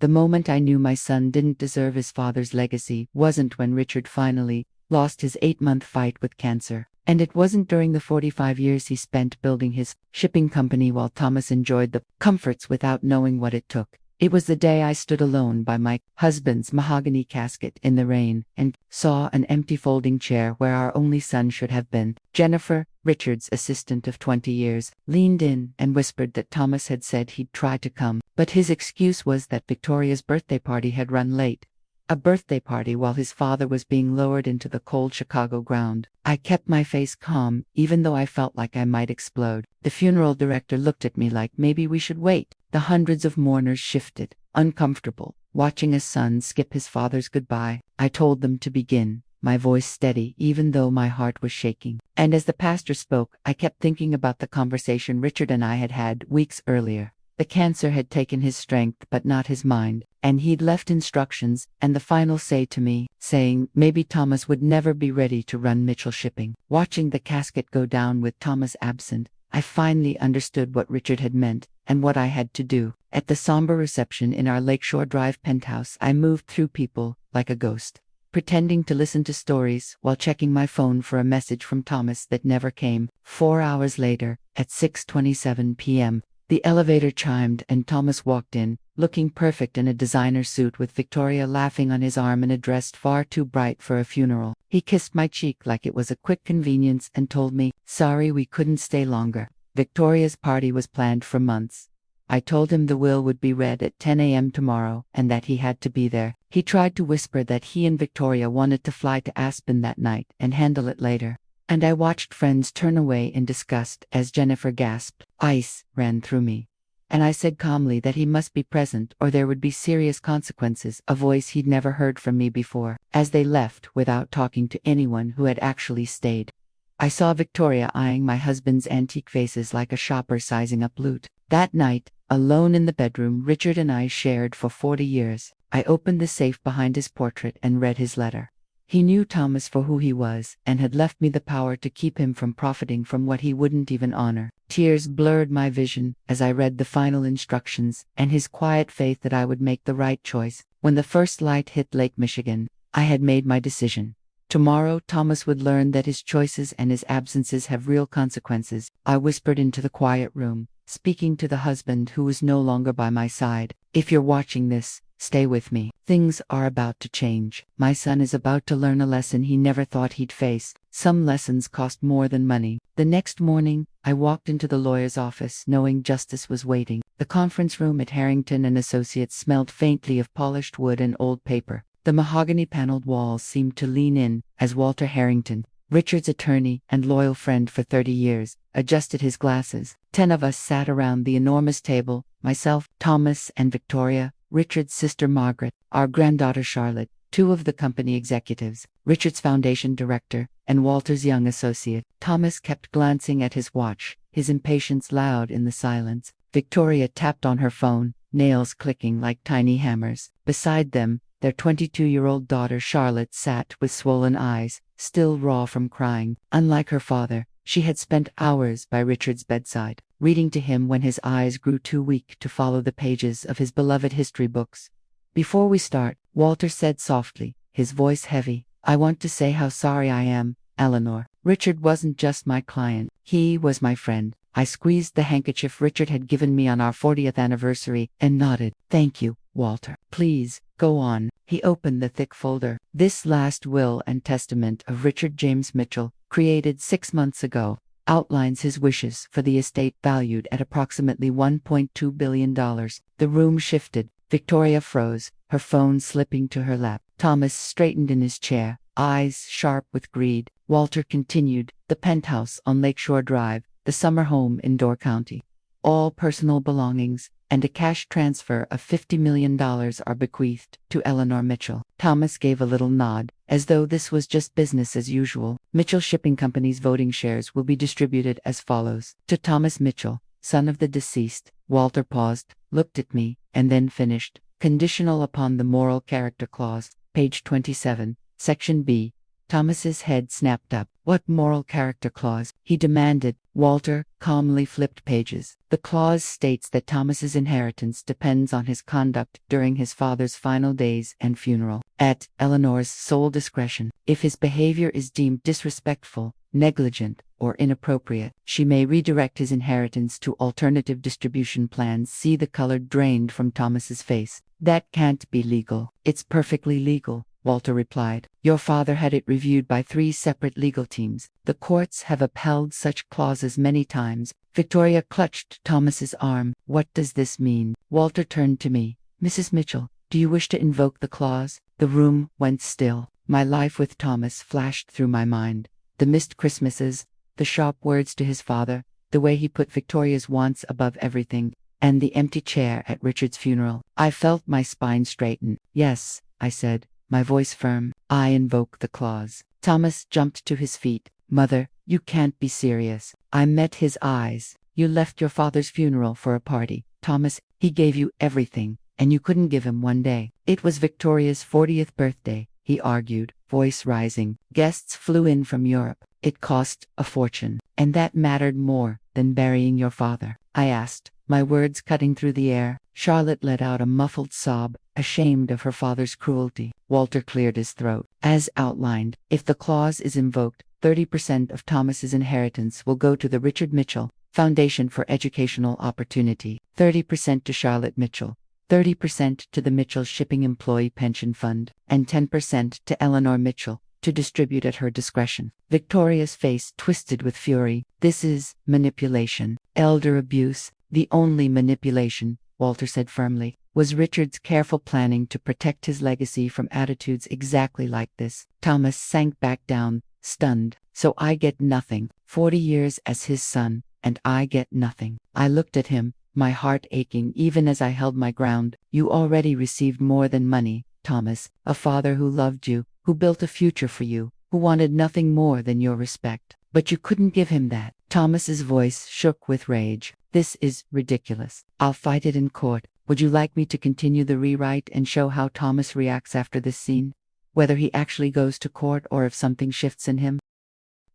The moment I knew my son didn't deserve his father's legacy wasn't when Richard finally lost his 8-month fight with cancer. And it wasn't during the 45 years he spent building his shipping company while Thomas enjoyed the comforts without knowing what it took. It was the day I stood alone by my husband's mahogany casket in the rain and saw an empty folding chair where our only son should have been. Jennifer, Richard's assistant of 20 years, leaned in and whispered that Thomas had said he'd try to come, but his excuse was that Victoria's birthday party had run late. A birthday party while his father was being lowered into the cold Chicago ground. I kept my face calm, even though I felt like I might explode. The funeral director looked at me like maybe we should wait. The hundreds of mourners shifted, uncomfortable, watching a son skip his father's goodbye. I told them to begin, my voice steady even though my heart was shaking. And as the pastor spoke, I kept thinking about the conversation Richard and I had had weeks earlier. The cancer had taken his strength but not his mind, and he'd left instructions and the final say to me, saying maybe Thomas would never be ready to run Mitchell Shipping. Watching the casket go down with Thomas absent, I finally understood what Richard had meant and what I had to do. At the somber reception in our Lakeshore Drive penthouse, I moved through people like a ghost, pretending to listen to stories while checking my phone for a message from Thomas that never came. 4 hours later, at 6:27 p.m., the elevator chimed and Thomas walked in, looking perfect in a designer suit with Victoria laughing on his arm in a dress far too bright for a funeral. He kissed my cheek like it was a quick convenience and told me, "Sorry we couldn't stay longer." Victoria's party was planned for months. I told him the will would be read at 10 a.m. tomorrow and that he had to be there. He tried to whisper that he and Victoria wanted to fly to Aspen that night and handle it later. And I watched friends turn away in disgust as Jennifer gasped. Ice ran through me. And I said calmly that he must be present or there would be serious consequences, a voice he'd never heard from me before. As they left without talking to anyone who had actually stayed, I saw Victoria eyeing my husband's antique vases like a shopper sizing up loot. That night, alone in the bedroom Richard and I shared for 40 years, I opened the safe behind his portrait and read his letter. He knew Thomas for who he was and had left me the power to keep him from profiting from what he wouldn't even honor. Tears blurred my vision as I read the final instructions and his quiet faith that I would make the right choice. When the first light hit Lake Michigan, I had made my decision. Tomorrow Thomas would learn that his choices and his absences have real consequences. I whispered into the quiet room, speaking to the husband who was no longer by my side. If you're watching this, stay with me. Things are about to change. My son is about to learn a lesson he never thought he'd face. Some lessons cost more than money. The next morning, I walked into the lawyer's office knowing justice was waiting. The conference room at Harrington and Associates smelled faintly of polished wood and old paper. The mahogany-paneled walls seemed to lean in as Walter Harrington, Richard's attorney and loyal friend for 30 years, adjusted his glasses. 10 of us sat around the enormous table, myself, Thomas and Victoria, Richard's sister Margaret, our granddaughter Charlotte, 2 of the company executives, Richard's foundation director, and Walter's young associate. Thomas kept glancing at his watch, his impatience loud in the silence. Victoria tapped on her phone, nails clicking like tiny hammers. Beside them, their 22-year-old daughter Charlotte sat with swollen eyes, still raw from crying. Unlike her father, she had spent hours by Richard's bedside, reading to him when his eyes grew too weak to follow the pages of his beloved history books. "Before we start," Walter said softly, his voice heavy, "I want to say how sorry I am, Eleanor. Richard wasn't just my client, he was my friend." I squeezed the handkerchief Richard had given me on our 40th anniversary and nodded. "Thank you, Walter. Please, go on." He opened the thick folder. "This last will and testament of Richard James Mitchell, created 6 months ago, outlines his wishes for the estate valued at approximately $1.2 billion. The room shifted. Victoria froze, her phone slipping to her lap. Thomas straightened in his chair, eyes sharp with greed. Walter continued, "The penthouse on Lakeshore Drive, the summer home in Door County. All personal belongings and a cash transfer of $50 million are bequeathed to Eleanor Mitchell." Thomas gave a little nod, as though this was just business as usual. "Mitchell Shipping Company's voting shares will be distributed as follows. To Thomas Mitchell, son of the deceased." Walter paused, looked at me, and then finished. "Conditional upon the moral character clause, page 27, section B." Thomas's head snapped up. "What moral character clause?" he demanded. Walter calmly flipped pages. The clause states that Thomas's inheritance depends on his conduct during his father's final days and funeral. At Eleanor's sole discretion, if his behavior is deemed disrespectful, negligent, or inappropriate, she may redirect his inheritance to alternative distribution plans. See the color drained from Thomas's face. That can't be legal. It's perfectly legal, Walter replied. Your father had it reviewed by 3 separate legal teams. The courts have upheld such clauses many times. Victoria clutched Thomas's arm. What does this mean? Walter turned to me. Mrs. Mitchell, do you wish to invoke the clause? The room went still. My life with Thomas flashed through my mind. The missed Christmases, the sharp words to his father, the way he put Victoria's wants above everything, and the empty chair at Richard's funeral. I felt my spine straighten. Yes, I said, my voice firm. I invoke the clause. Thomas jumped to his feet. Mother, you can't be serious. I met his eyes. You left your father's funeral for a party. Thomas, he gave you everything, and you couldn't give him one day. It was Victoria's 40th birthday, he argued, voice rising. Guests flew in from Europe. It cost a fortune, and that mattered more than burying your father. I asked, my words cutting through the air. Charlotte let out a muffled sob, ashamed of her father's cruelty. Walter cleared his throat. As outlined, if the clause is invoked, 30% of Thomas's inheritance will go to the Richard Mitchell Foundation for Educational Opportunity, 30% to Charlotte Mitchell, 30% to the Mitchell Shipping Employee Pension Fund, and 10% to Eleanor Mitchell, to distribute at her discretion. Victoria's face twisted with fury. This is manipulation, elder abuse. The only manipulation, Walter said firmly, was Richard's careful planning to protect his legacy from attitudes exactly like this. Thomas sank back down, stunned. So I get nothing. 40 years as his son, and I get nothing. I looked at him, my heart aching even as I held my ground. You already received more than money, Thomas. A father who loved you, who built a future for you, who wanted nothing more than your respect. But you couldn't give him that. Thomas's voice shook with rage. This is ridiculous. I'll fight it in court. Would you like me to continue the rewrite and show how Thomas reacts after this scene? Whether he actually goes to court or if something shifts in him?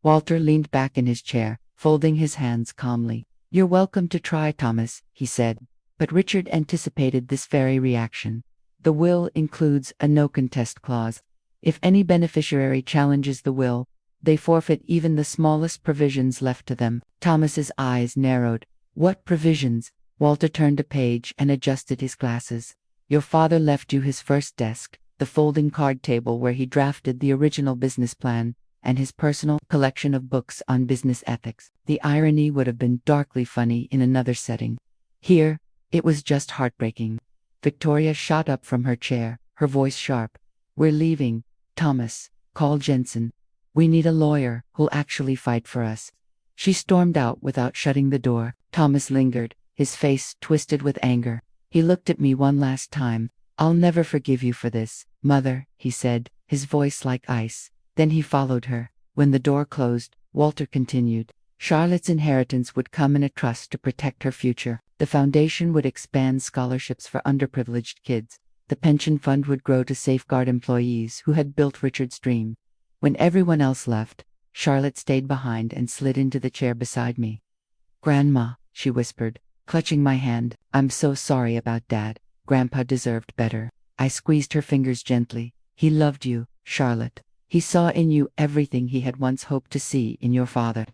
Walter leaned back in his chair, folding his hands calmly. You're welcome to try, Thomas, he said. But Richard anticipated this very reaction. The will includes a no-contest clause. If any beneficiary challenges the will, they forfeit even the smallest provisions left to them. Thomas's eyes narrowed. What provisions? Walter turned a page and adjusted his glasses. Your father left you his first desk, the folding card table where he drafted the original business plan, and his personal collection of books on business ethics. The irony would have been darkly funny in another setting. Here, it was just heartbreaking. Victoria shot up from her chair, her voice sharp. We're leaving, Thomas. Call Jensen. We need a lawyer who'll actually fight for us. She stormed out without shutting the door. Thomas lingered, his face twisted with anger. He looked at me one last time. I'll never forgive you for this, Mother, he said, his voice like ice. Then he followed her. When the door closed, Walter continued. Charlotte's inheritance would come in a trust to protect her future. The foundation would expand scholarships for underprivileged kids. The pension fund would grow to safeguard employees who had built Richard's dream. When everyone else left, Charlotte stayed behind and slid into the chair beside me. Grandma, she whispered, clutching my hand. I'm so sorry about Dad. Grandpa deserved better. I squeezed her fingers gently. He loved you, Charlotte. He saw in you everything he had once hoped to see in your father.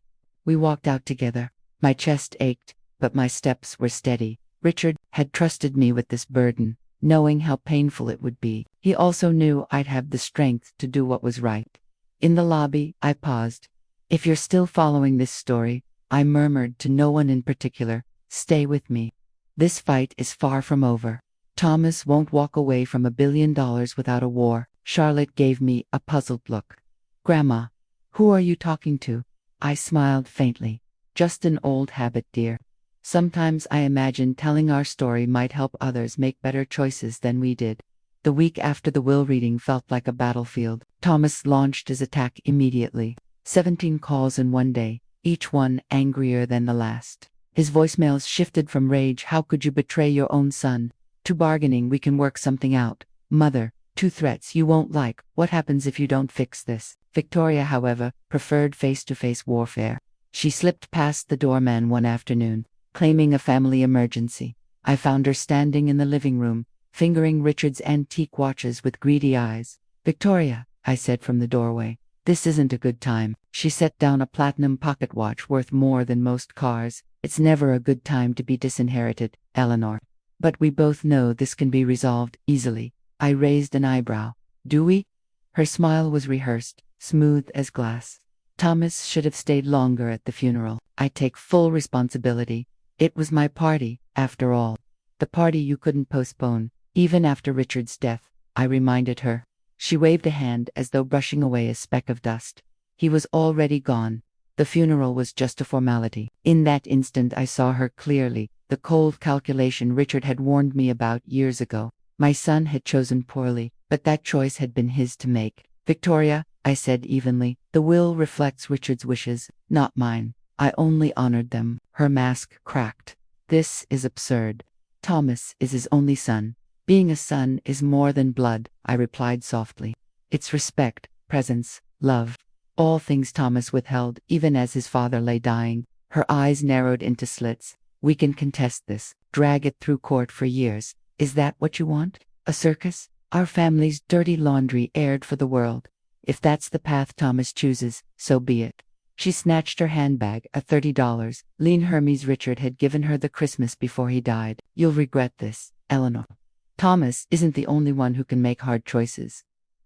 We walked out together. My chest ached, but my steps were steady. Richard had trusted me with this burden, knowing how painful it would be. He also knew I'd have the strength to do what was right. In the lobby, I paused. If you're still following this story, I murmured to no one in particular, stay with me. This fight is far from over. Thomas won't walk away from $1 billion without a war. Charlotte gave me a puzzled look. Grandma, who are you talking to? I smiled faintly. Just an old habit, dear. Sometimes I imagine telling our story might help others make better choices than we did. The week after the will reading felt like a battlefield. Thomas launched his attack immediately. 17 calls in one day, each one angrier than the last. His voicemails shifted from rage, how could you betray your own son, to bargaining, we can work something out. Mother, 2 threats you won't like, what happens if you don't fix this? Victoria, however, preferred face-to-face warfare. She slipped past the doorman one afternoon, claiming a family emergency. I found her standing in the living room, fingering Richard's antique watches with greedy eyes. "Victoria," I said from the doorway, "this isn't a good time." She set down a platinum pocket watch worth more than most cars. "It's never a good time to be disinherited, Eleanor. But we both know this can be resolved easily." I raised an eyebrow. "Do we?" Her smile was rehearsed, smooth as glass. "Thomas should have stayed longer at the funeral. I take full responsibility. It was my party, after all. The party you couldn't postpone, even after Richard's death," I reminded her. She waved a hand as though brushing away a speck of dust. He was already gone. The funeral was just a formality. In that instant I saw her clearly, the cold calculation Richard had warned me about years ago. My son had chosen poorly, but that choice had been his to make. "Victoria," I said evenly, "the will reflects Richard's wishes, not mine. I only honored them." Her mask cracked. "This is absurd. Thomas is his only son. Being a son is more than blood," I replied softly. "It's respect, presence, love. All things Thomas withheld, even as his father lay dying." Her eyes narrowed into slits. "We can contest this, drag it through court for years. Is that what you want? A circus? Our family's dirty laundry aired for the world? If that's the path Thomas chooses, so be it." She snatched her handbag, a $30 lean Hermes Richard had given her the Christmas before he died. "You'll regret this, Eleanor. Thomas isn't the only one who can make hard choices."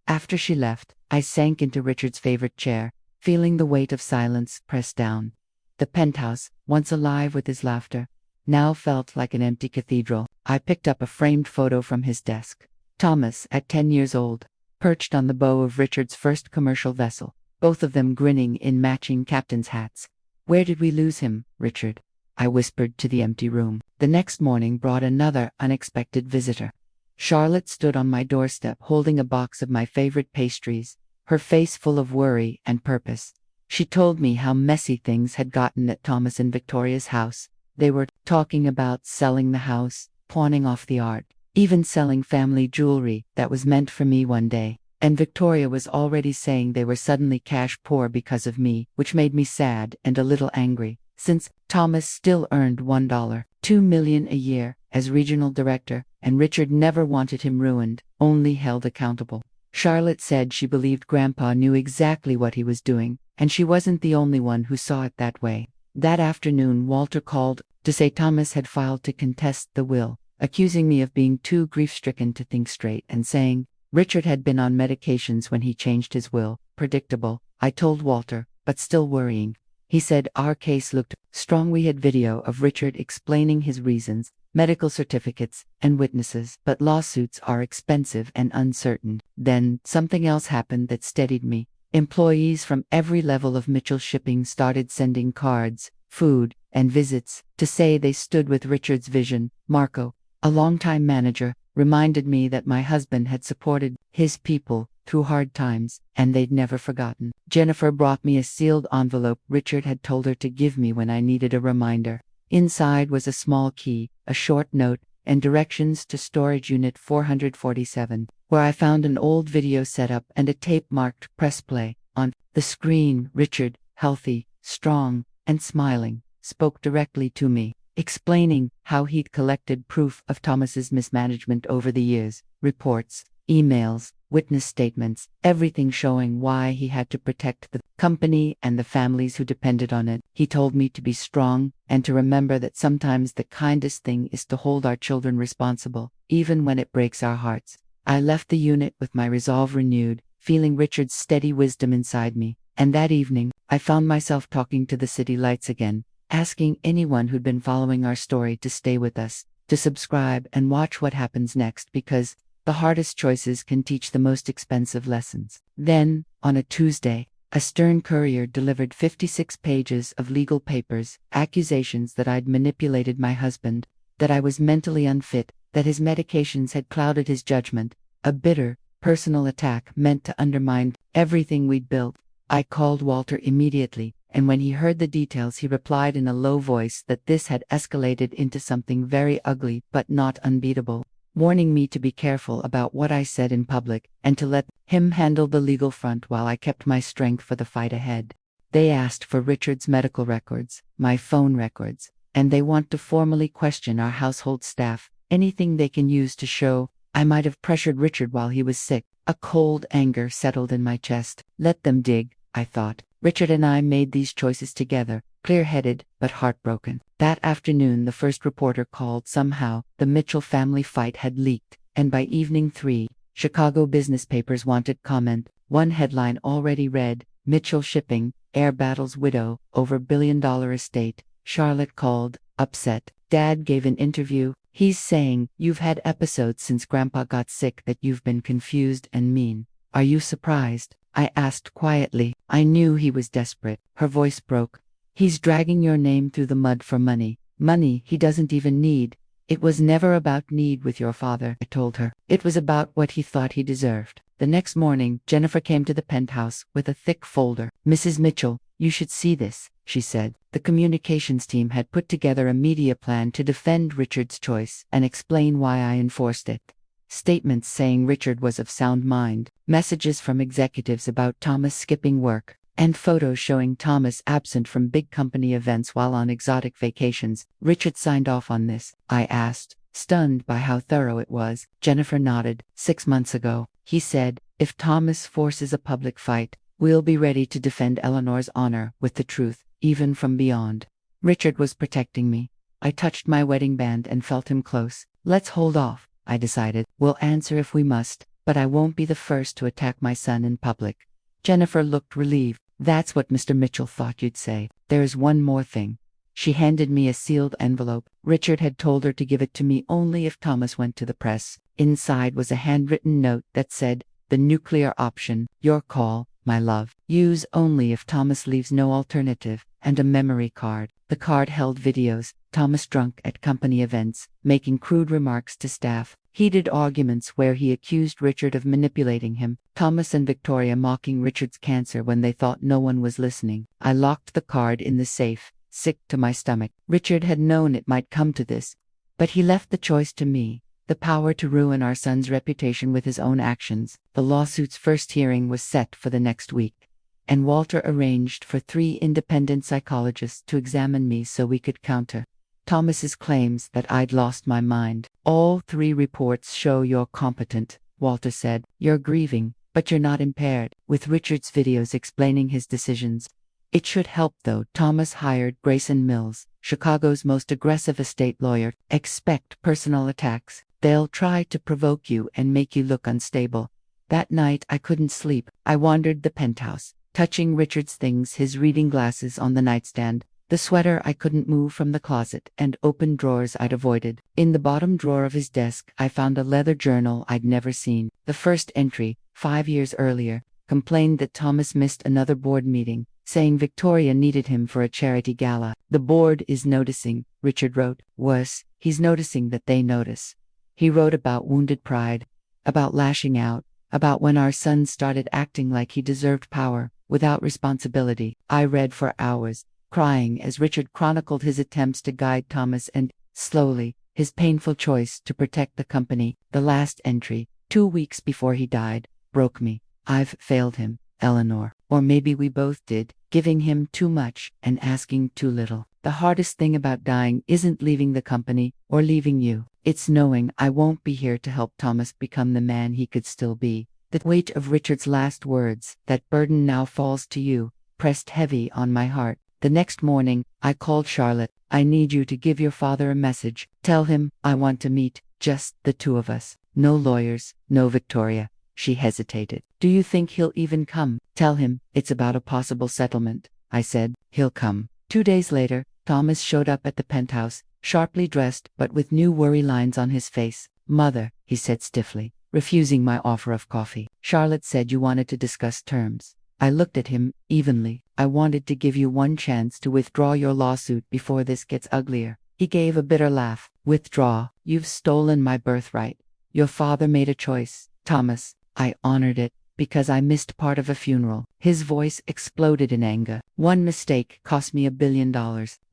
After she left, I sank into Richard's favorite chair, feeling the weight of silence press down. The penthouse, once alive with his laughter, now felt like an empty cathedral. I picked up a framed photo from his desk. Thomas, at 10 years old, perched on the bow of Richard's first commercial vessel, both of them grinning in matching captain's hats. "Where did we lose him, Richard?" I whispered to the empty room. The next morning brought another unexpected visitor. Charlotte stood on my doorstep holding a box of my favorite pastries, her face full of worry and purpose. She told me how messy things had gotten at Thomas and Victoria's house. They were talking about selling the house, pawning off the art, even selling family jewelry that was meant for me one day. And Victoria was already saying they were suddenly cash poor because of me, which made me sad and a little angry, since Thomas still earned $1.2 million a year as regional director, and Richard never wanted him ruined, only held accountable. Charlotte said she believed Grandpa knew exactly what he was doing, and she wasn't the only one who saw it that way. That afternoon Walter called to say Thomas had filed to contest the will, accusing me of being too grief-stricken to think straight and saying Richard had been on medications when he changed his will. Predictable, I told Walter, but still worrying. He said our case looked strong. We had video of Richard explaining his reasons, medical certificates, and witnesses, but lawsuits are expensive and uncertain. Then something else happened that steadied me. Employees from every level of Mitchell Shipping started sending cards, food, and visits to say they stood with Richard's vision. Marco, a longtime manager, reminded me that my husband had supported his people through hard times, and they'd never forgotten. Jennifer brought me a sealed envelope Richard had told her to give me when I needed a reminder. Inside was a small key, a short note, and directions to storage unit 447, where I found an old video setup and a tape marked "Press Play." On the screen, Richard, healthy, strong, and smiling, spoke directly to me, explaining how he'd collected proof of Thomas's mismanagement over the years, reports, emails, witness statements, everything showing why he had to protect the company and the families who depended on it. He told me to be strong and to remember that sometimes the kindest thing is to hold our children responsible, even when it breaks our hearts. I left the unit with my resolve renewed, feeling Richard's steady wisdom inside me, and that evening, I found myself talking to the city lights again, asking anyone who'd been following our story to stay with us, to subscribe and watch what happens next, because the hardest choices can teach the most expensive lessons. Then, on a Tuesday, a stern courier delivered 56 pages of legal papers, accusations that I'd manipulated my husband, that I was mentally unfit, that his medications had clouded his judgment, a bitter, personal attack meant to undermine everything we'd built. I called Walter immediately, and when he heard the details he replied in a low voice that this had escalated into something very ugly but not unbeatable, warning me to be careful about what I said in public and to let him handle the legal front while I kept my strength for the fight ahead. They asked for Richard's medical records, my phone records, and they want to formally question our household staff, anything they can use to show I might have pressured Richard while he was sick. A cold anger settled in my chest. Let them dig, I thought. Richard and I made these choices together, clear-headed but heartbroken. That afternoon the first reporter called. Somehow, the Mitchell family fight had leaked, and by evening 3, Chicago business papers wanted comment. One headline already read, Mitchell Shipping, Air Battles Widow, over billion-dollar estate. Charlotte called, upset. Dad gave an interview. He's saying, you've had episodes since Grandpa got sick that you've been confused and mean. Are you surprised? I asked quietly. I knew he was desperate. Her voice broke. He's dragging your name through the mud for money. Money he doesn't even need. It was never about need with your father, I told her. It was about what he thought he deserved. The next morning, Jennifer came to the penthouse with a thick folder. Mrs. Mitchell, you should see this, she said. The communications team had put together a media plan to defend Richard's choice and explain why I enforced it. Statements saying Richard was of sound mind, messages from executives about Thomas skipping work, and photos showing Thomas absent from big company events while on exotic vacations. Richard signed off on this, I asked, stunned by how thorough it was. Jennifer nodded. 6 months ago, he said, if Thomas forces a public fight, we'll be ready to defend Eleanor's honor with the truth, even from beyond. Richard was protecting me. I touched my wedding band and felt him close. Let's hold off, I decided. We'll answer if we must, but I won't be the first to attack my son in public. Jennifer looked relieved. That's what Mr. Mitchell thought you'd say. There's one more thing. She handed me a sealed envelope. Richard had told her to give it to me only if Thomas went to the press. Inside was a handwritten note that said, the nuclear option, your call, my love. Use only if Thomas leaves no alternative, and a memory card. The card held videos, Thomas drunk at company events, making crude remarks to staff, heated arguments where he accused Richard of manipulating him, Thomas and Victoria mocking Richard's cancer when they thought no one was listening. I locked the card in the safe, sick to my stomach. Richard had known it might come to this, but he left the choice to me. The power to ruin our son's reputation with his own actions. The lawsuit's first hearing was set for the next week, and Walter arranged for 3 independent psychologists to examine me so we could counter Thomas's claims that I'd lost my mind. All 3 reports show you're competent, Walter said. You're grieving, but you're not impaired, with Richard's videos explaining his decisions. It should help though. Thomas hired Grayson Mills, Chicago's most aggressive estate lawyer. Expect personal attacks. They'll try to provoke you and make you look unstable. That night I couldn't sleep. I wandered the penthouse, touching Richard's things, his reading glasses on the nightstand, the sweater I couldn't move from the closet, and open drawers I'd avoided. In the bottom drawer of his desk I found a leather journal I'd never seen. The first entry, 5 years earlier, complained that Thomas missed another board meeting, saying Victoria needed him for a charity gala. The board is noticing, Richard wrote. Worse, he's noticing that they notice. He wrote about wounded pride, about lashing out, about when our son started acting like he deserved power, without responsibility. I read for hours, crying as Richard chronicled his attempts to guide Thomas and, slowly, his painful choice to protect the company. The last entry, 2 weeks before he died, broke me. I've failed him, Eleanor. Or maybe we both did, giving him too much and asking too little. The hardest thing about dying isn't leaving the company or leaving you. It's knowing I won't be here to help Thomas become the man he could still be. The weight of Richard's last words, that burden now falls to you, pressed heavy on my heart. The next morning, I called Charlotte. I need you to give your father a message. Tell him I want to meet, just the 2 of us. No lawyers, no Victoria. She hesitated. Do you think he'll even come? Tell him it's about a possible settlement, I said. He'll come. 2 days later, Thomas showed up at the penthouse, sharply dressed but with new worry lines on his face. Mother, he said stiffly, refusing my offer of coffee. Charlotte said you wanted to discuss terms. I looked at him evenly. I wanted to give you one chance to withdraw your lawsuit before this gets uglier. He gave a bitter laugh. Withdraw? You've stolen my birthright. Your father made a choice, Thomas. I honored it, because I missed part of a funeral. His voice exploded in anger. One mistake cost me $1 billion.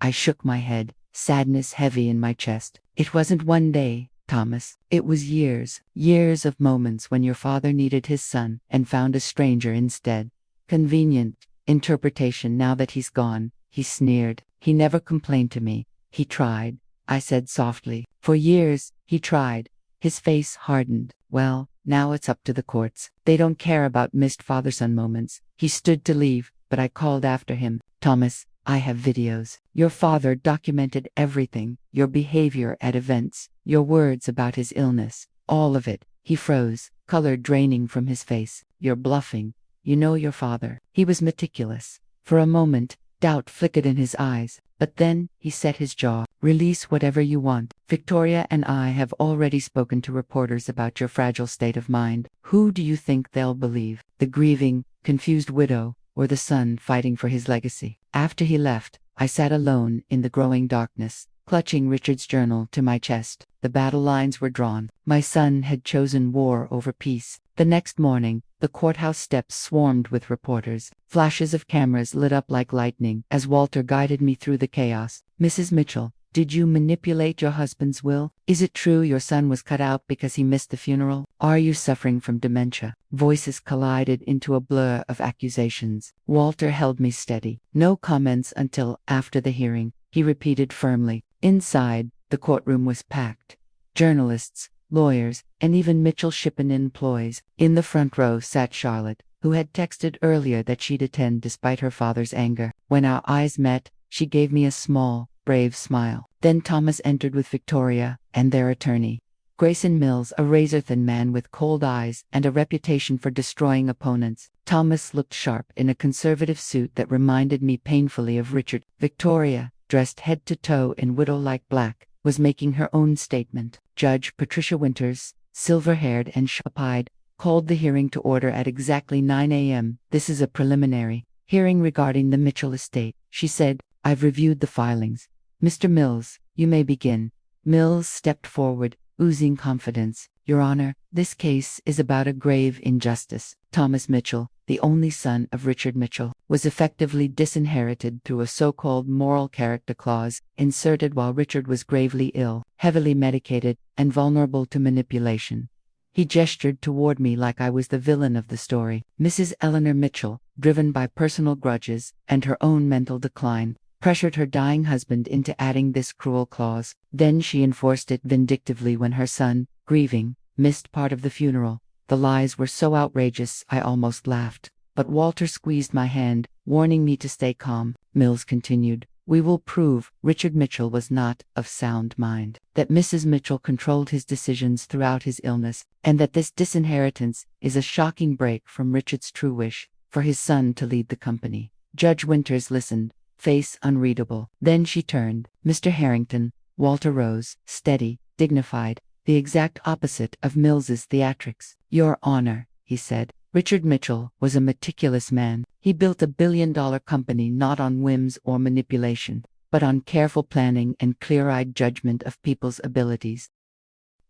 I shook my head, sadness heavy in my chest. It wasn't one day, Thomas. It was years, years of moments when your father needed his son and found a stranger instead. Convenient, interpretation now that he's gone, he sneered. He never complained to me. He tried, I said softly. For years, he tried. His face hardened. Well, now it's up to the courts. They don't care about missed father-son moments. He stood to leave, but I called after him. Thomas, I have videos. Your father documented everything. Your behavior at events. Your words about his illness. All of it. He froze, color draining from his face. You're bluffing. You know your father. He was meticulous. For a moment, doubt flickered in his eyes. But then, he set his jaw. Release whatever you want. Victoria and I have already spoken to reporters about your fragile state of mind. Who do you think they'll believe? The grieving, confused widow, or the son fighting for his legacy? After he left, I sat alone in the growing darkness, clutching Richard's journal to my chest. The battle lines were drawn. My son had chosen war over peace. The next morning, the courthouse steps swarmed with reporters. Flashes of cameras lit up like lightning as Walter guided me through the chaos. Mrs. Mitchell, did you manipulate your husband's will? Is it true your son was cut out because he missed the funeral? Are you suffering from dementia? Voices collided into a blur of accusations. Walter held me steady. No comments until after the hearing, he repeated firmly. Inside, the courtroom was packed. Journalists, lawyers, and even Mitchell Shippen employees. In the front row sat Charlotte, who had texted earlier that she'd attend despite her father's anger. When our eyes met, she gave me a small, brave smile. Then Thomas entered with Victoria and their attorney. Grayson Mills, a razor-thin man with cold eyes and a reputation for destroying opponents. Thomas looked sharp in a conservative suit that reminded me painfully of Richard. Victoria, dressed head to toe in widow-like black, was making her own statement. Judge Patricia Winters, silver-haired and sharp-eyed, called the hearing to order at exactly 9 a.m. This is a preliminary hearing regarding the Mitchell estate, she said. I've reviewed the filings. Mr. Mills, you may begin. Mills stepped forward, oozing confidence. Your Honor, this case is about a grave injustice. Thomas Mitchell, the only son of Richard Mitchell, was effectively disinherited through a so-called moral character clause inserted while Richard was gravely ill, heavily medicated, and vulnerable to manipulation. He gestured toward me like I was the villain of the story. Mrs. Eleanor Mitchell, driven by personal grudges and her own mental decline, pressured her dying husband into adding this cruel clause. Then she enforced it vindictively when her son, grieving, missed part of the funeral. The lies were so outrageous I almost laughed. But Walter squeezed my hand, warning me to stay calm. Mills continued, we will prove Richard Mitchell was not of sound mind, that Mrs. Mitchell controlled his decisions throughout his illness, and that this disinheritance is a shocking break from Richard's true wish for his son to lead the company. Judge Winters listened, face unreadable. Then she turned. Mr. Harrington. Walter rose, steady, dignified, the exact opposite of Mills's theatrics. Your Honor, he said, Richard Mitchell was a meticulous man. He built a billion-dollar company not on whims or manipulation, but on careful planning and clear-eyed judgment of people's abilities.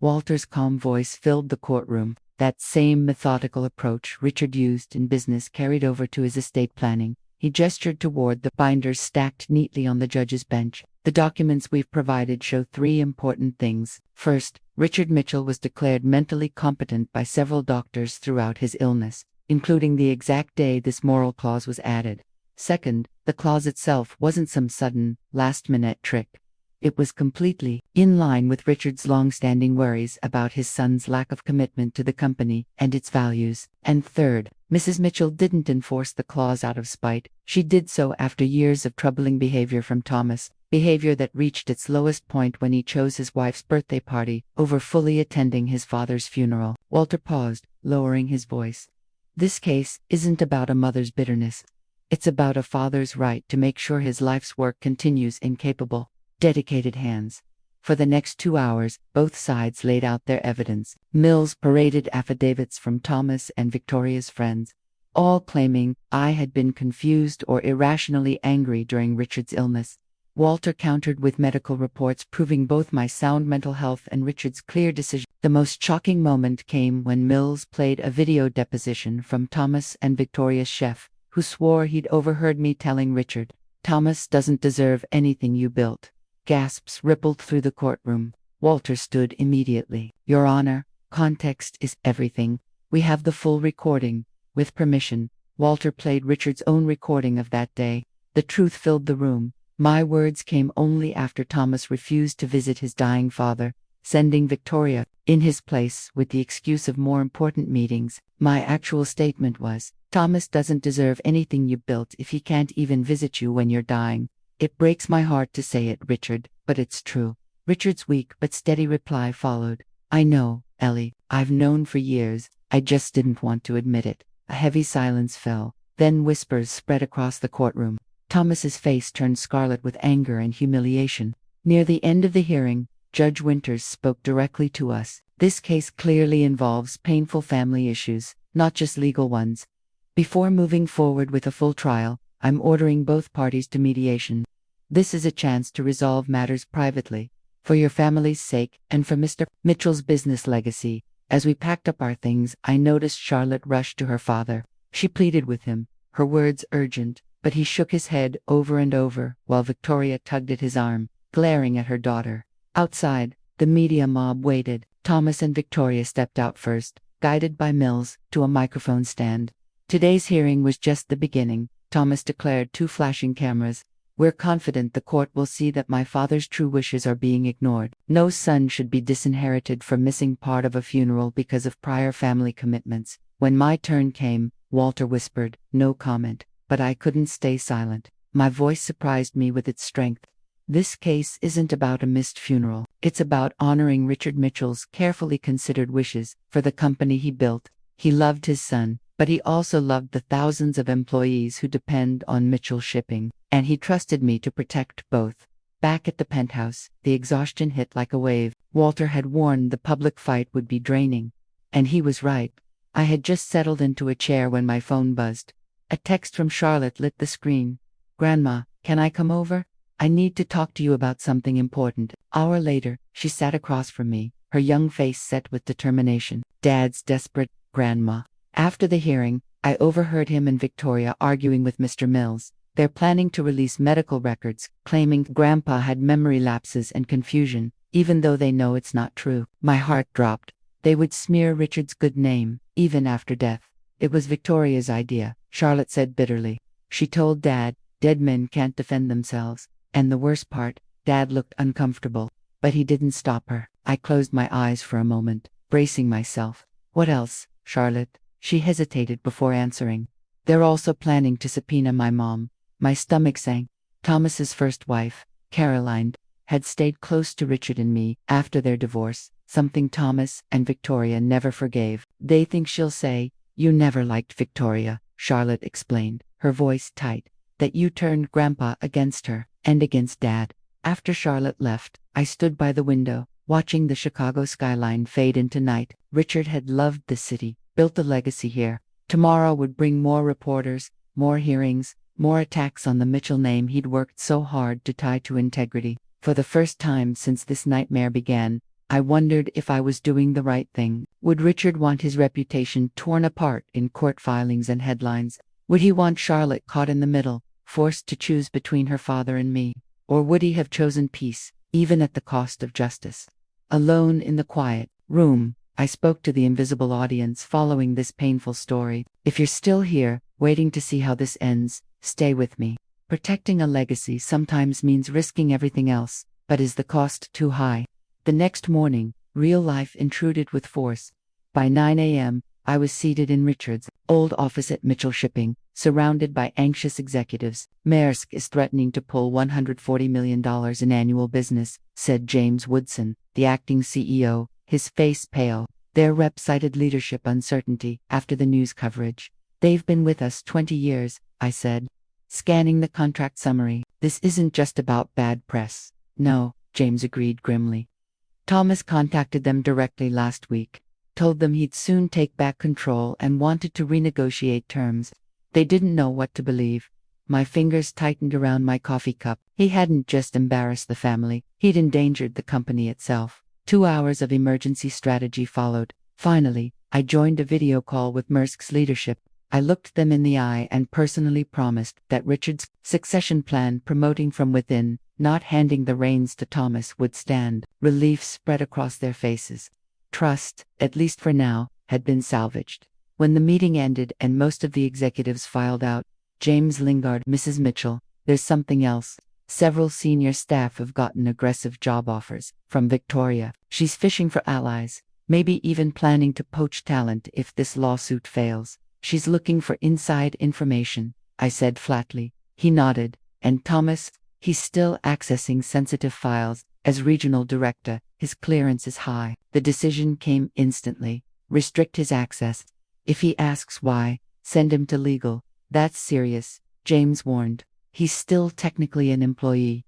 Walter's calm voice filled the courtroom. That same methodical approach Richard used in business carried over to his estate planning. He gestured toward the binders stacked neatly on the judge's bench. The documents we've provided show 3 important things. First, Richard Mitchell was declared mentally competent by several doctors throughout his illness, including the exact day this moral clause was added. Second, the clause itself wasn't some sudden, last-minute trick. It was completely in line with Richard's long-standing worries about his son's lack of commitment to the company and its values. And third, Mrs. Mitchell didn't enforce the clause out of spite. She did so after years of troubling behavior from Thomas, behavior that reached its lowest point when he chose his wife's birthday party over fully attending his father's funeral. Walter paused, lowering his voice. This case isn't about a mother's bitterness. It's about a father's right to make sure his life's work continues in capable, dedicated hands. For the next 2 hours, both sides laid out their evidence. Mills paraded affidavits from Thomas and Victoria's friends, all claiming I had been confused or irrationally angry during Richard's illness. Walter countered with medical reports proving both my sound mental health and Richard's clear decision. The most shocking moment came when Mills played a video deposition from Thomas and Victoria's chef, who swore he'd overheard me telling Richard, "Thomas doesn't deserve anything you built." Gasps rippled through the courtroom. Walter stood immediately. Your Honor, context is everything. We have the full recording. With permission, Walter played Richard's own recording of that day. The truth filled the room. My words came only after Thomas refused to visit his dying father, sending Victoria in his place with the excuse of more important meetings. My actual statement was, Thomas doesn't deserve anything you built if he can't even visit you when you're dying. It breaks my heart to say it, Richard, but it's true. Richard's weak but steady reply followed. I know, Ellie, I've known for years, I just didn't want to admit it. A heavy silence fell, then whispers spread across the courtroom. Thomas's face turned scarlet with anger and humiliation. Near the end of the hearing, Judge Winters spoke directly to us. This case clearly involves painful family issues, not just legal ones. Before moving forward with a full trial, I'm ordering both parties to mediation. This is a chance to resolve matters privately, for your family's sake and for Mr. Mitchell's business legacy. As we packed up our things, I noticed Charlotte rush to her father. She pleaded with him, her words urgent, but he shook his head over and over, while Victoria tugged at his arm, glaring at her daughter. Outside, the media mob waited. Thomas and Victoria stepped out first, guided by Mills, to a microphone stand. Today's hearing was just the beginning, Thomas declared, two flashing cameras. We're confident the court will see that my father's true wishes are being ignored. No son should be disinherited for missing part of a funeral because of prior family commitments. When my turn came, Walter whispered, no comment, but I couldn't stay silent. My voice surprised me with its strength. This case isn't about a missed funeral. It's about honoring Richard Mitchell's carefully considered wishes for the company he built. He loved his son, but he also loved the thousands of employees who depend on Mitchell Shipping, and he trusted me to protect both. Back at the penthouse, the exhaustion hit like a wave. Walter had warned the public fight would be draining. And he was right. I had just settled into a chair when my phone buzzed. A text from Charlotte lit the screen. Grandma, can I come over? I need to talk to you about something important. Hour later, she sat across from me, her young face set with determination. Dad's desperate, Grandma. After the hearing, I overheard him and Victoria arguing with Mr. Mills. They're planning to release medical records, claiming Grandpa had memory lapses and confusion, even though they know it's not true. My heart dropped. They would smear Richard's good name, even after death. It was Victoria's idea, Charlotte said bitterly. She told Dad, dead men can't defend themselves. And the worst part, Dad looked uncomfortable, but he didn't stop her. I closed my eyes for a moment, bracing myself. What else, Charlotte? She hesitated before answering. They're also planning to subpoena my mom. My stomach sank. Thomas's first wife, Caroline, had stayed close to Richard and me after their divorce, something Thomas and Victoria never forgave. They think she'll say, you never liked Victoria, Charlotte explained, her voice tight, that you turned Grandpa against her, and against Dad. After Charlotte left, I stood by the window, watching the Chicago skyline fade into night. Richard had loved the city, built a legacy here. Tomorrow would bring more reporters, more hearings, more attacks on the Mitchell name he'd worked so hard to tie to integrity. For the first time since this nightmare began, I wondered if I was doing the right thing. Would Richard want his reputation torn apart in court filings and headlines? Would he want Charlotte caught in the middle, forced to choose between her father and me? Or would he have chosen peace, even at the cost of justice? Alone in the quiet room, I spoke to the invisible audience following this painful story. If you're still here, waiting to see how this ends, stay with me. Protecting a legacy sometimes means risking everything else, but is the cost too high? The next morning, real life intruded with force. By 9 a.m., I was seated in Richard's old office at Mitchell Shipping, surrounded by anxious executives. Maersk is threatening to pull $140 million in annual business, said James Woodson, the acting CEO, his face pale. Their rep cited leadership uncertainty after the news coverage. They've been with us 20 years, I said, scanning the contract summary. This isn't just about bad press. No, James agreed grimly. Thomas contacted them directly last week, told them he'd soon take back control and wanted to renegotiate terms. They didn't know what to believe. My fingers tightened around my coffee cup. He hadn't just embarrassed the family, he'd endangered the company itself. 2 hours of emergency strategy followed. Finally, I joined a video call with Maersk's leadership. I looked them in the eye and personally promised that Richard's succession plan, promoting from within, not handing the reins to Thomas, would stand. Relief spread across their faces. Trust, at least for now, had been salvaged. When the meeting ended and most of the executives filed out, James Lingard, Mrs. Mitchell, there's something else. Several senior staff have gotten aggressive job offers from Victoria. She's fishing for allies, maybe even planning to poach talent if this lawsuit fails. She's looking for inside information, I said flatly. He nodded. And Thomas? He's still accessing sensitive files. As regional director, his clearance is high. The decision came instantly. Restrict his access. If he asks why, send him to legal. That's serious, James warned. He's still technically an employee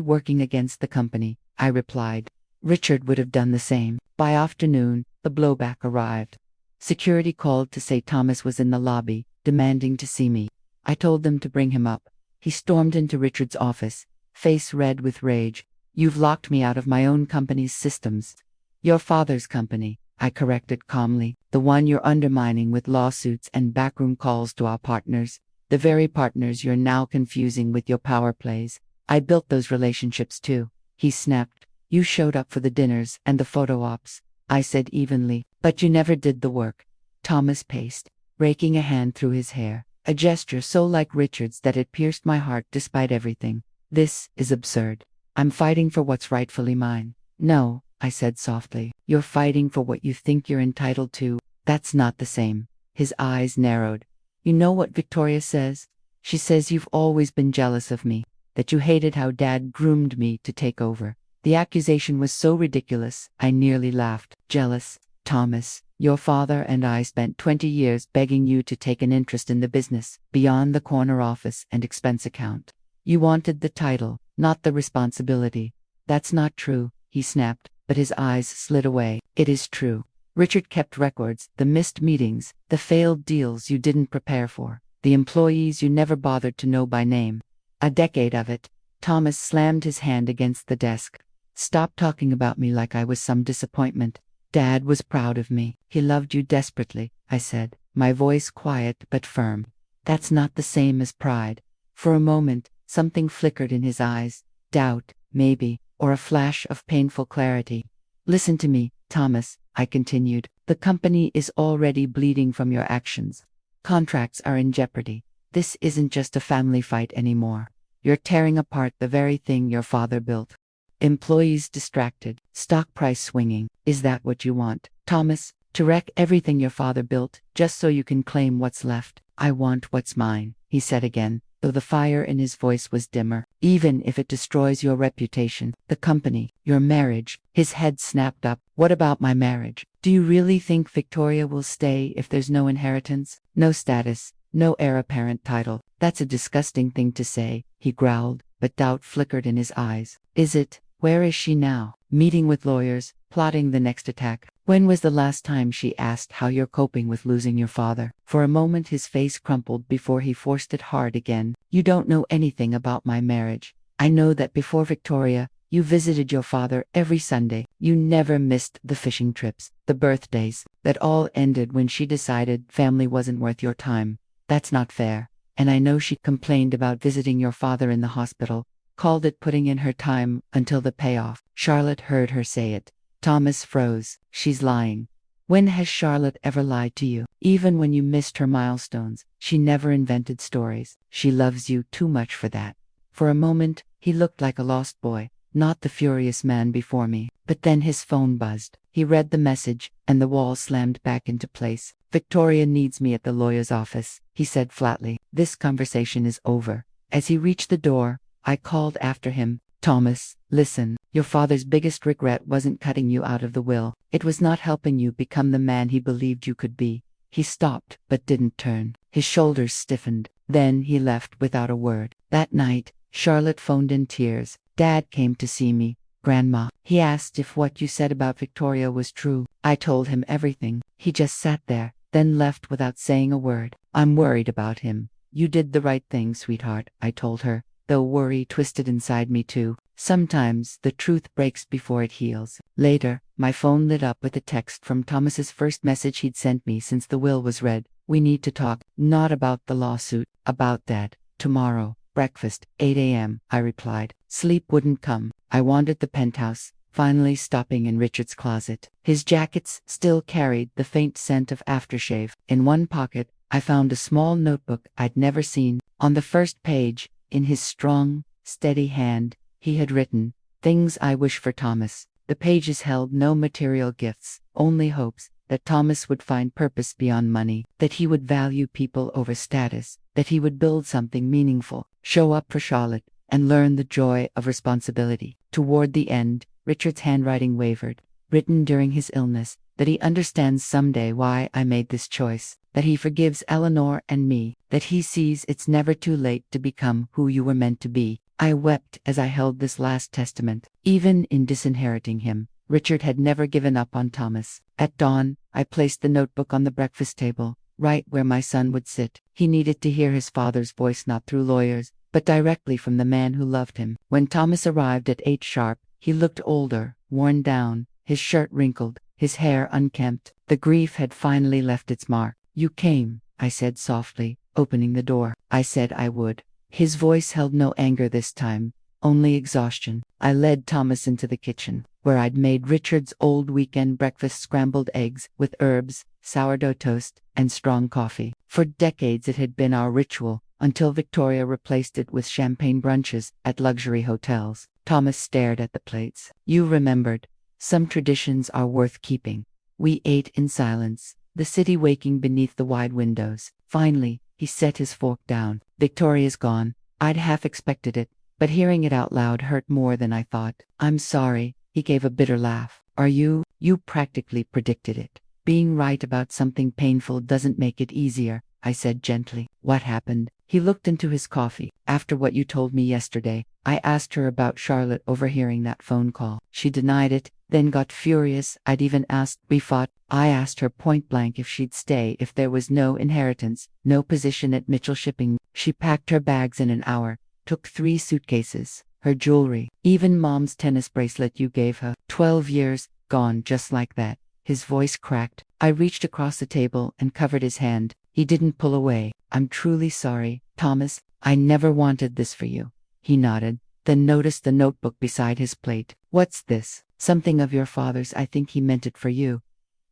working against the company, I replied. Richard would have done the same. By afternoon, the blowback arrived. Security called to say Thomas was in the lobby, demanding to see me. I told them to bring him up. He stormed into Richard's office, face red with rage. You've locked me out of my own company's systems. Your father's company, I corrected calmly. The one you're undermining with lawsuits and backroom calls to our partners. The very partners you're now confusing with your power plays. I built those relationships too. He snapped. You showed up for the dinners and the photo ops, I said evenly, but you never did the work. Thomas paced, raking a hand through his hair, a gesture so like Richard's that it pierced my heart despite everything. This is absurd. I'm fighting for what's rightfully mine. No, I said softly. You're fighting for what you think you're entitled to. That's not the same. His eyes narrowed. You know what Victoria says? She says you've always been jealous of me, that you hated how Dad groomed me to take over. The accusation was so ridiculous, I nearly laughed. Jealous? Thomas, your father and I spent 20 years begging you to take an interest in the business, beyond the corner office and expense account. You wanted the title, not the responsibility. That's not true, he snapped, but his eyes slid away. It is true. Richard kept records, the missed meetings, the failed deals you didn't prepare for, the employees you never bothered to know by name. A decade of it. Thomas slammed his hand against the desk. Stop talking about me like I was some disappointment. Dad was proud of me. He loved you desperately, I said, my voice quiet but firm. That's not the same as pride. For a moment, something flickered in his eyes. Doubt, maybe, or a flash of painful clarity. Listen to me, Thomas, I continued. The company is already bleeding from your actions. Contracts are in jeopardy. This isn't just a family fight anymore. You're tearing apart the very thing your father built. Employees distracted, stock price swinging. Is that what you want, Thomas? To wreck everything your father built, just so you can claim what's left? I want what's mine, he said again, though the fire in his voice was dimmer. Even if it destroys your reputation, the company, your marriage. His head snapped up. What about my marriage? Do you really think Victoria will stay if there's no inheritance? No status, no heir apparent title. That's a disgusting thing to say, he growled, but doubt flickered in his eyes. Is it? Where is she now? Meeting with lawyers, plotting the next attack. When was the last time she asked how you're coping with losing your father? For a moment his face crumpled before he forced it hard again. You don't know anything about my marriage. I know that before Victoria, you visited your father every Sunday. You never missed the fishing trips, the birthdays. That all ended when she decided family wasn't worth your time. That's not fair. And I know she complained about visiting your father in the hospital, called it putting in her time until the payoff. Charlotte heard her say it. Thomas froze. She's lying. When has Charlotte ever lied to you? Even when you missed her milestones, she never invented stories. She loves you too much for that. For a moment, he looked like a lost boy, not the furious man before me. But then his phone buzzed. He read the message, and the wall slammed back into place. Victoria needs me at the lawyer's office, he said flatly. This conversation is over. As he reached the door, I called after him. Thomas, listen, your father's biggest regret wasn't cutting you out of the will. It was not helping you become the man he believed you could be. He stopped, but didn't turn. His shoulders stiffened. Then he left without a word. That night, Charlotte phoned in tears. Dad came to see me. Grandma. He asked if what you said about Victoria was true. I told him everything. He just sat there, then left without saying a word. I'm worried about him. You did the right thing, sweetheart, I told her, though worry twisted inside me too. Sometimes the truth breaks before it heals. Later, my phone lit up with a text from Thomas's first message he'd sent me since the will was read. We need to talk, not about the lawsuit, about Dad. Tomorrow, breakfast, 8 a.m., I replied. Sleep wouldn't come. I wanted the penthouse, finally stopping in Richard's closet. His jackets still carried the faint scent of aftershave. In one pocket, I found a small notebook I'd never seen. On the first page, in his strong, steady hand, he had written, "Things I wish for Thomas." The pages held no material gifts, only hopes that Thomas would find purpose beyond money, that he would value people over status, that he would build something meaningful, show up for Charlotte, and learn the joy of responsibility. Toward the end, Richard's handwriting wavered, written during his illness, that he understands someday why I made this choice, that he forgives Eleanor and me, that he sees it's never too late to become who you were meant to be. I wept as I held this last testament. Even in disinheriting him, Richard had never given up on Thomas. At dawn, I placed the notebook on the breakfast table, right where my son would sit. He needed to hear his father's voice not through lawyers, but directly from the man who loved him. When Thomas arrived at 8 sharp, he looked older, worn down, his shirt wrinkled, his hair unkempt. The grief had finally left its mark. "You came," I said softly, opening the door. I said I would. His voice held no anger this time, only exhaustion. I led Thomas into the kitchen, where I'd made Richard's old weekend breakfast: scrambled eggs with herbs, sourdough toast, and strong coffee. For decades it had been our ritual, until Victoria replaced it with champagne brunches at luxury hotels. Thomas stared at the plates. "You remembered. Some traditions are worth keeping." We ate in silence, the city waking beneath the wide windows. Finally, he set his fork down. "Victoria's gone." I'd half expected it, but hearing it out loud hurt more than I thought. "I'm sorry," he gave a bitter laugh. "Are you? You practically predicted it. Being right about something painful doesn't make it easier," I said gently. "What happened?" He looked into his coffee. "After what you told me yesterday, I asked her about Charlotte overhearing that phone call. She denied it, then got furious. I'd even asked. We fought. I asked her point blank if she'd stay if there was no inheritance, no position at Mitchell Shipping. She packed her bags in an hour, took 3 suitcases, her jewelry, even Mom's tennis bracelet you gave her. 12 years, gone just like that." His voice cracked. I reached across the table and covered his hand. He didn't pull away. "I'm truly sorry, Thomas. I never wanted this for you." He nodded, then noticed the notebook beside his plate. "What's this?" "Something of your father's. I think he meant it for you."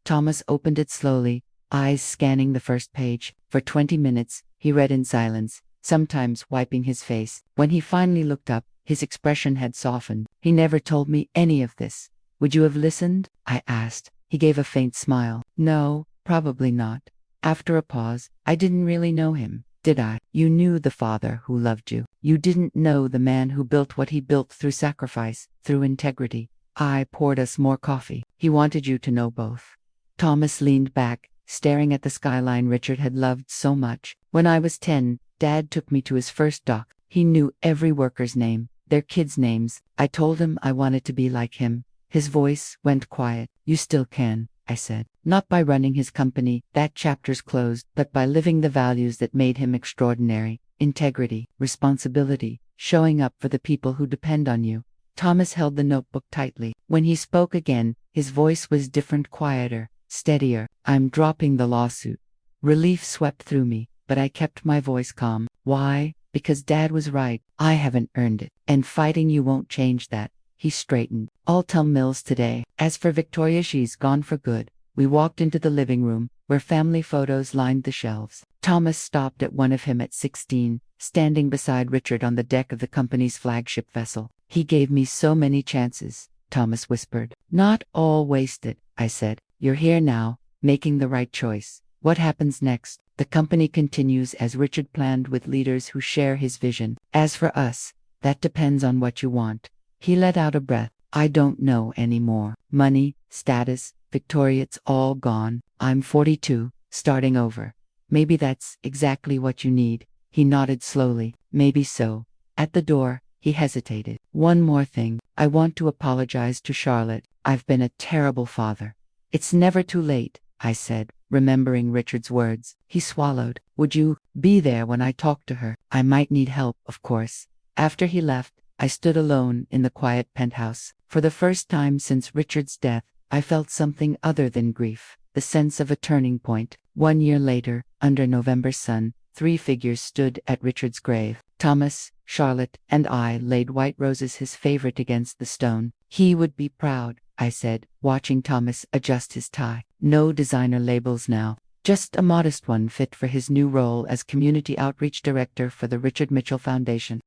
Thomas opened it slowly, eyes scanning the first page. For 20 minutes, he read in silence, sometimes wiping his face. When he finally looked up, his expression had softened. "He never told me any of this. Would you have listened?" I asked. He gave a faint smile. "No, probably not." After a pause, "I didn't really know him, did I?" "You knew the father who loved you. You didn't know the man who built what he built through sacrifice, through integrity." I poured us more coffee. "He wanted you to know both." Thomas leaned back, staring at the skyline Richard had loved so much. "When I was 10, Dad took me to his first dock. He knew every worker's name, their kids' names. I told him I wanted to be like him." His voice went quiet. "You still can," I said. "Not by running his company, that chapter's closed, but by living the values that made him extraordinary: integrity, responsibility, showing up for the people who depend on you." Thomas held the notebook tightly. When he spoke again, his voice was different, quieter, steadier. "I'm dropping the lawsuit." Relief swept through me, but I kept my voice calm. "Why?" "Because Dad was right. I haven't earned it. And fighting you won't change that." He straightened. "I'll tell Mills today. As for Victoria, she's gone for good." We walked into the living room, where family photos lined the shelves. Thomas stopped at one of him at 16, standing beside Richard on the deck of the company's flagship vessel. "He gave me so many chances," Thomas whispered. "Not all wasted," I said. "You're here now, making the right choice. What happens next?" "The company continues as Richard planned, with leaders who share his vision. As for us, that depends on what you want." He let out a breath. "I don't know anymore. Money, status, Victoria, it's all gone. I'm 42, starting over. Maybe that's exactly what you need." He nodded slowly. "Maybe so." At the door, he hesitated. "One more thing. I want to apologize to Charlotte. I've been a terrible father." "It's never too late," I said, remembering Richard's words. He swallowed. "Would you be there when I talk to her? I might need help, of course." After he left, I stood alone in the quiet penthouse. For the first time since Richard's death, I felt something other than grief, the sense of a turning point. 1 year later, under November's sun, 3 figures stood at Richard's grave. Thomas, Charlotte, and I laid white roses, his favorite, against the stone. He would be proud, I said, watching Thomas adjust his tie. No designer labels now, just a modest one fit for his new role as Community Outreach Director for the Richard Mitchell Foundation.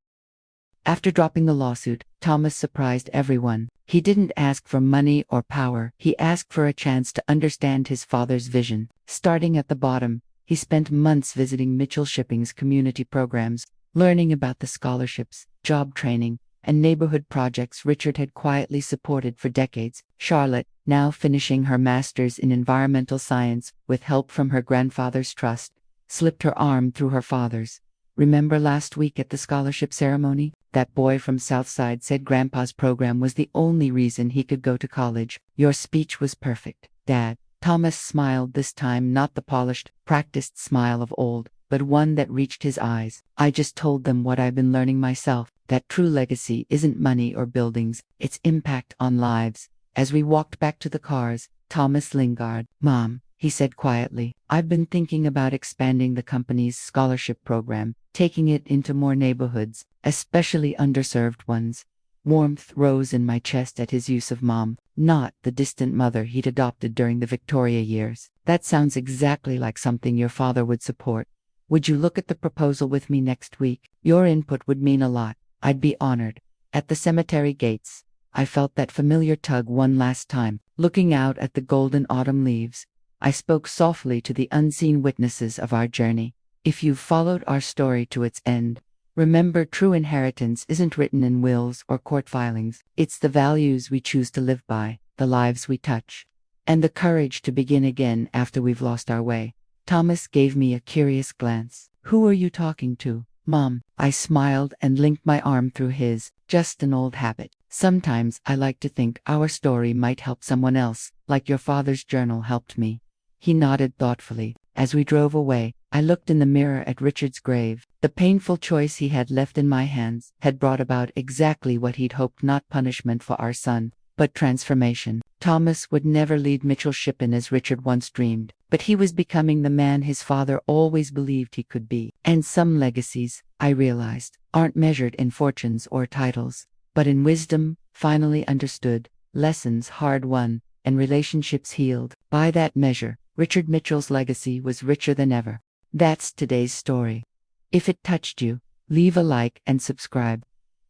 After dropping the lawsuit, Thomas surprised everyone. He didn't ask for money or power, he asked for a chance to understand his father's vision. Starting at the bottom, he spent months visiting Mitchell Shipping's community programs, learning about the scholarships, job training, and neighborhood projects Richard had quietly supported for decades. Charlotte, now finishing her master's in environmental science with help from her grandfather's trust, slipped her arm through her father's. Remember last week at the scholarship ceremony? That boy from Southside said Grandpa's program was the only reason he could go to college. Your speech was perfect, Dad. Thomas smiled this time, not the polished, practiced smile of old, but one that reached his eyes. I just told them what I've been learning myself, that true legacy isn't money or buildings, it's impact on lives. As we walked back to the cars, Thomas lingered. Mom, he said quietly, I've been thinking about expanding the company's scholarship program, taking it into more neighborhoods, especially underserved ones. Warmth rose in my chest at his use of mom, not the distant mother he'd adopted during the Victoria years. That sounds exactly like something your father would support. Would you look at the proposal with me next week? Your input would mean a lot. I'd be honored. At the cemetery gates, I felt that familiar tug one last time. Looking out at the golden autumn leaves, I spoke softly to the unseen witnesses of our journey. If you've followed our story to its end, remember, true inheritance isn't written in wills or court filings. It's the values we choose to live by, the lives we touch, and the courage to begin again after we've lost our way. Thomas gave me a curious glance. Who are you talking to, Mom? I smiled and linked my arm through his. Just an old habit. Sometimes I like to think our story might help someone else, like your father's journal helped me. He nodded thoughtfully. As we drove away, I looked in the mirror at Richard's grave. The painful choice he had left in my hands had brought about exactly what he'd hoped, not punishment for our son, but transformation. Thomas would never lead Mitchell Shipping as Richard once dreamed, but he was becoming the man his father always believed he could be. And some legacies, I realized, aren't measured in fortunes or titles, but in wisdom, finally understood, lessons hard won, and relationships healed. By that measure, Richard Mitchell's legacy was richer than ever. That's today's story. If it touched you, leave a like and subscribe.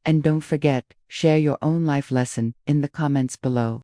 And don't forget, share your own life lesson in the comments below.